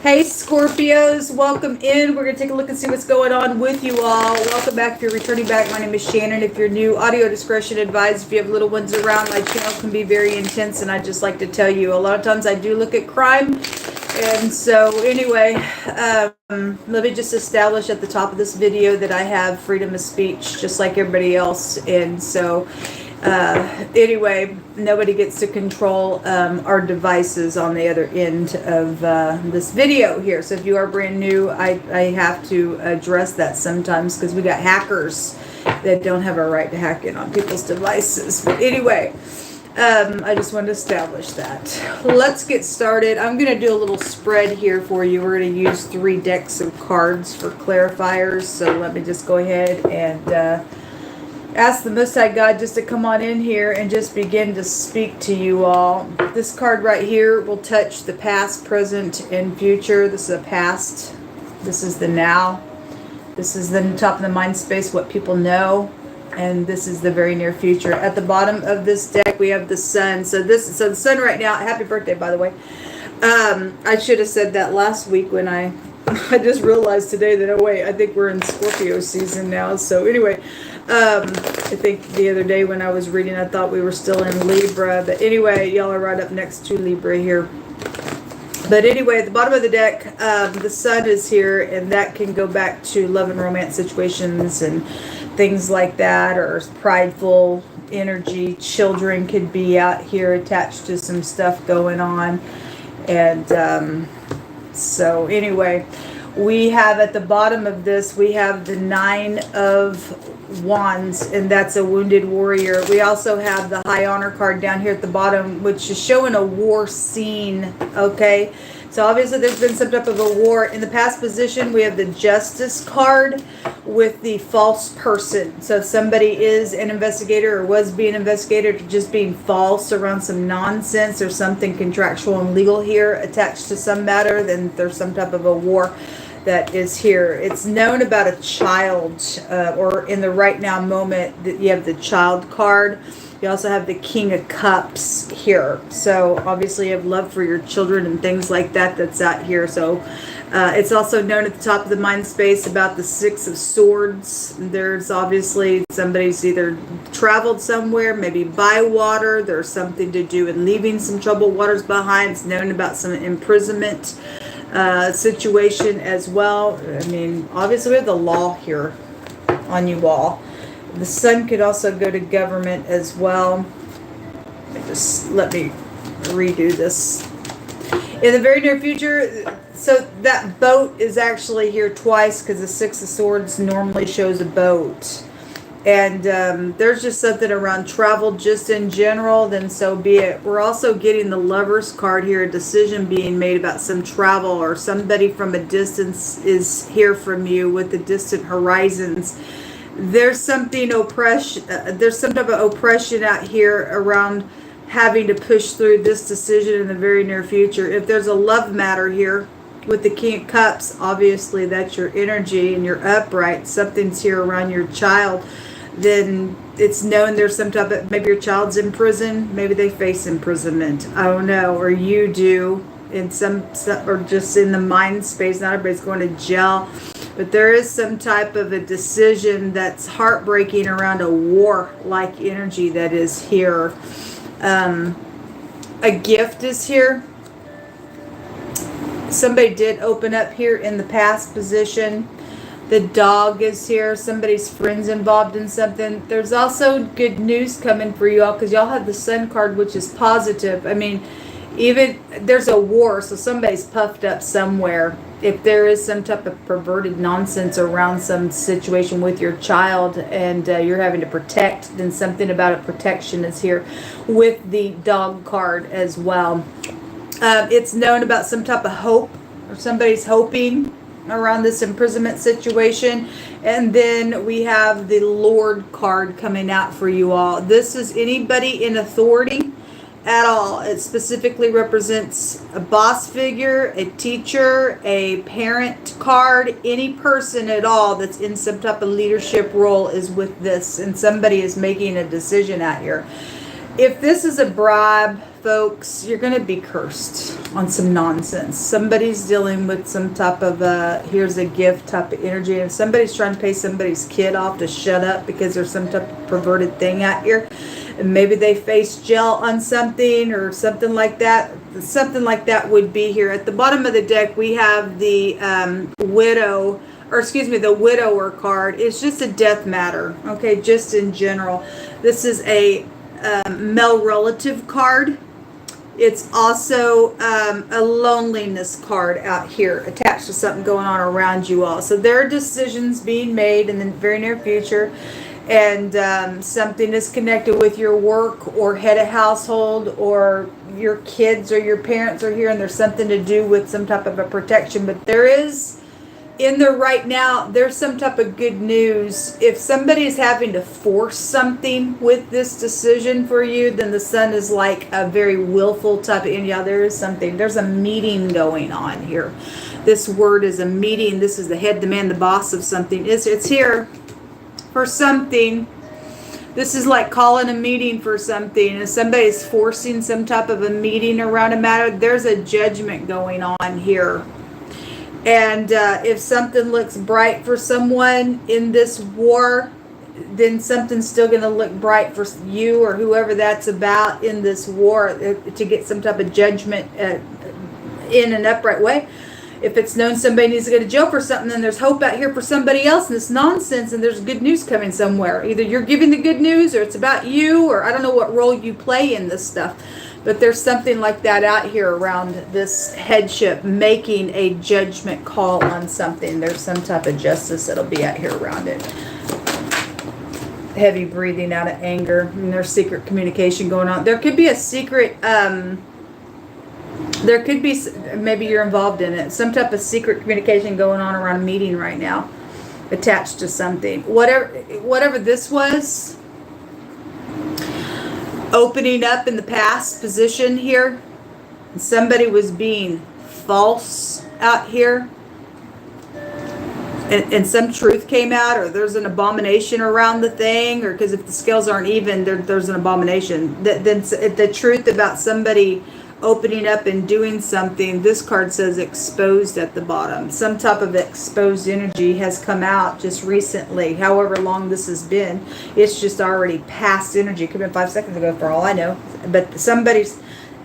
Hey Scorpios, welcome in. We're going to take a look and see what's going on with you all. Welcome back if you're returning back. My name is Shannon. If you're new, audio discretion advised. If you have little ones around, my channel can be very intense, and I just like to tell you, a lot of times I do look at crime. And so anyway, let me just establish at the top of this video that I have freedom of speech just like everybody else. And so anyway, nobody gets to control our devices on the other end of this video here. So if you are brand new, I have to address that sometimes because we got hackers that don't have a right to hack in on people's devices. But anyway, I just wanted to establish that. Let's get started. I'm going to do a little spread here for you. We're going to use 3 decks of cards for clarifiers. So let me just go ahead and ask the Most High God just to come on in here and just begin to speak to you all. This card right here will touch the past, present, and future. This is the past. This is the now. This is the top of the mind space, what people know. And this is the very near future. At the bottom of this deck, we have the sun. So the sun right now, happy birthday, by the way. I should have said that last week when I just realized today that, oh wait, I think we're in Scorpio season now. So anyway, I think the other day when I was reading, I thought we were still in Libra. But anyway, y'all are right up next to Libra here. But anyway, at the bottom of the deck, the sun is here, and that can go back to love and romance situations and things like that, or prideful energy. Children could be out here attached to some stuff going on. And so anyway, we have at the bottom of this, we have the 9 of Wands, and that's a wounded warrior. We also have the high honor card down here at the bottom, which is showing a war scene. Okay, so obviously there's been some type of a war. In the past position, we have the justice card with the false person. So if somebody is an investigator or was being investigated, just being false around some nonsense or something contractual and legal here attached to some matter, then there's some type of a war that is here. It's known about a child, or in the right now moment, that you have the child card. You also have the King of Cups here. So obviously you have love for your children and things like that that's out here. So it's also known at the top of the mind space about the 6 of Swords. There's obviously somebody's either traveled somewhere, maybe by water. There's something to do with leaving some troubled waters behind. It's known about some imprisonment situation as well. I mean, obviously we have the law here on you all. The sun could also go to government as well. Let me redo this. In the very near future, so that boat is actually here twice because the 6 of Swords normally shows a boat. And there's just something around travel just in general, then so be it. We're also getting the Lover's card here, a decision being made about some travel, or somebody from a distance is here from you with the distant horizons. There's something there's some type of oppression out here around having to push through this decision in the very near future. If there's a love matter here with the King of Cups, obviously that's your energy and you're upright. Something's here around your child. Then it's known there's some type of, maybe your child's in prison, maybe they face imprisonment, I don't know, or you do in some or just in the mind space. Not everybody's going to jail, but there is some type of a decision that's heartbreaking around a war-like energy that is here. A gift is here. Somebody did open up here in the past position. The dog is here. Somebody's friend's involved in something. There's also good news coming for you all because y'all have the Sun card, which is positive. I mean, even there's a war, so somebody's puffed up somewhere. If there is some type of perverted nonsense around some situation with your child and you're having to protect, then something about a protection is here with the dog card as well. It's known about some type of hope, or somebody's hoping around this imprisonment situation. And then we have the Lord card coming out for you all. This is anybody in authority at all. It specifically represents a boss figure, a teacher, a parent card. Any person at all that's in some type of leadership role is with this, and somebody is making a decision out here. If this is a bribe, folks, you're going to be cursed on some nonsense. Somebody's dealing with some type of here's a gift type of energy. If somebody's trying to pay somebody's kid off to shut up because there's some type of perverted thing out here, and maybe they face jail on something or something like that. Something like that would be here. At the bottom of the deck, we have the the widower card. It's just a death matter, okay, just in general. This is a male relative card. It's also a loneliness card out here attached to something going on around you all. So there are decisions being made in the very near future, and something is connected with your work or head of household, or your kids or your parents are here, and there's something to do with some type of a protection. But there is in there right now, there's some type of good news. If somebody's having to force something with this decision for you, then the sun is like a very willful type of, and yeah, there is something. There's a meeting going on here. This word is a meeting. This is the head, the man, the boss of something. It's here for something. This is like calling a meeting for something. If somebody's forcing some type of a meeting around a matter, there's a judgment going on here. And if something looks bright for someone in this war, then something's still going to look bright for you or whoever that's about in this war, to get some type of judgment in an upright way. If it's known somebody needs to go to jail for something, then there's hope out here for somebody else in this nonsense, and there's good news coming somewhere. Either you're giving the good news, or it's about you, or I don't know what role you play in this stuff. But there's something like that out here around this headship, making a judgment call on something. There's some type of justice that'll be out here around it. Heavy breathing out of anger. And there's secret communication going on. There could be a secret, there could be, maybe you're involved in it, some type of secret communication going on around a meeting right now, attached to something. Whatever this was, opening up in the past position here, somebody was being false out here, and some truth came out, or there's an abomination around the thing, or because if the scales aren't even, there's an abomination. Then the truth about somebody opening up and doing something, this card says exposed at the bottom. Some type of exposed energy has come out just recently, however long this has been. It's just already past energy. It could have been 5 seconds ago for all I know. But somebody's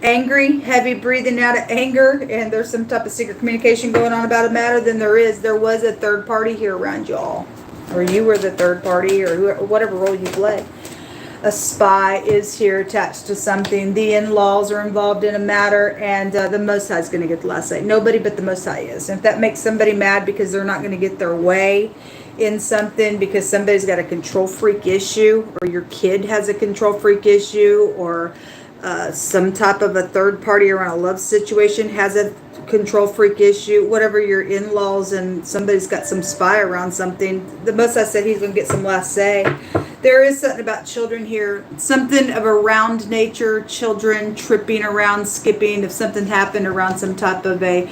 angry, heavy breathing out of anger, and there's some type of secret communication going on about a matter. Then there was a third party here around y'all, or you were the third party, or whatever role you play. A spy is here attached to something. The in-laws are involved in a matter, and the Most High is going to get the last say. Nobody but the Most High is. And if that makes somebody mad because they're not going to get their way in something, because somebody's got a control freak issue, or your kid has a control freak issue, or some type of a third party around a love situation has a control freak issue, whatever your in-laws, and somebody's got some spy around something, the Most High said he's going to get some last say. There is something about children here, something of a round nature, children tripping around, skipping. If something happened around some type of a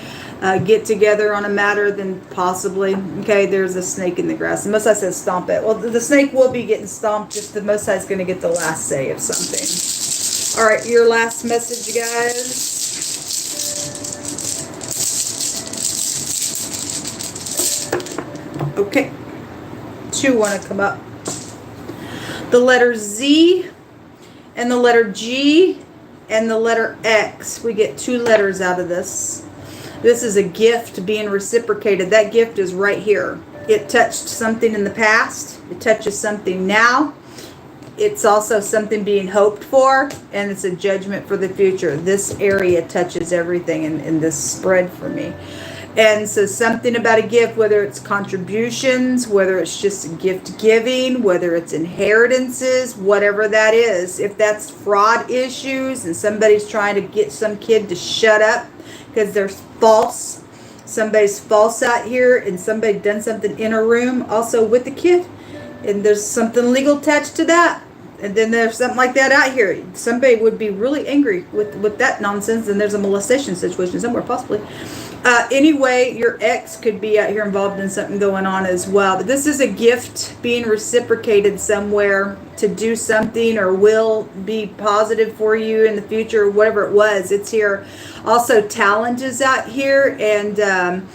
get together on a matter, then possibly, okay, there's a snake in the grass. The Most High says stomp it. Well, the snake will be getting stomped, just the Most High is going to get the last say of something. All right, your last message, guys. Okay, 2 want to come up. The letter Z and the letter G and the letter X. We get 2 letters out of this. This is a gift being reciprocated. That gift is right here. It touched something in the past. It touches something now. It's also something being hoped for, and it's a judgment for the future. This area touches everything in this spread for me. And so something about a gift, whether it's contributions, whether it's just gift giving, whether it's inheritances, whatever that is. If that's fraud issues and somebody's trying to get some kid to shut up because they're false, somebody's false out here, and somebody done something in a room also with the kid, and there's something legal attached to that. And then there's something like that out here. Somebody would be really angry with that nonsense, and there's a molestation situation somewhere possibly. Anyway, your ex could be out here involved in something going on as well. But this is a gift being reciprocated somewhere to do something, or will be positive for you in the future, or whatever it was. It's here. Also, talent is out here, and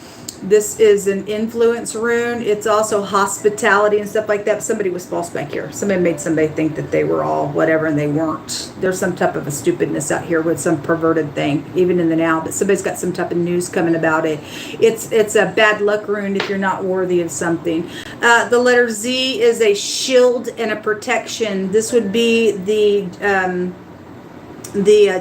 this is an influence rune. It's also hospitality and stuff like that. Somebody was false back here. Somebody made somebody think that they were all whatever, and they weren't. There's some type of a stupidness out here with some perverted thing, even in the now. But somebody's got some type of news coming about it. It's a bad luck rune if you're not worthy of something. The letter Z is a shield and a protection. This would be the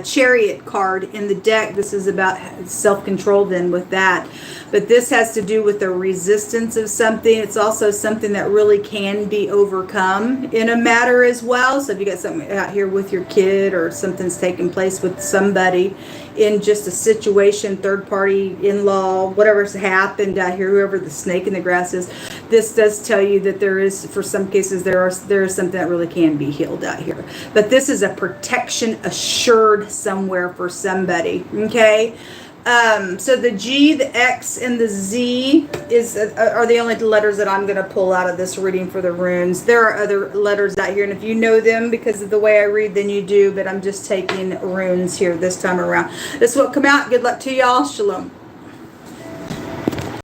Chariot card in the deck. This is about self-control then with that. But this has to do with the resistance of something. It's also something that really can be overcome in a matter as well. So if you got something out here with your kid, or something's taking place with somebody in just a situation, third party, in-law, whatever's happened out here, whoever the snake in the grass is, this does tell you that there is, for some cases, there is something that really can be healed out here. But this is a protection assured somewhere for somebody, okay? So the G, the X, and the Z are the only letters that I'm going to pull out of this reading for the runes. There are other letters out here, and if you know them because of the way I read, then you do, but I'm just taking runes here this time around. This will come out. Good luck to y'all. Shalom.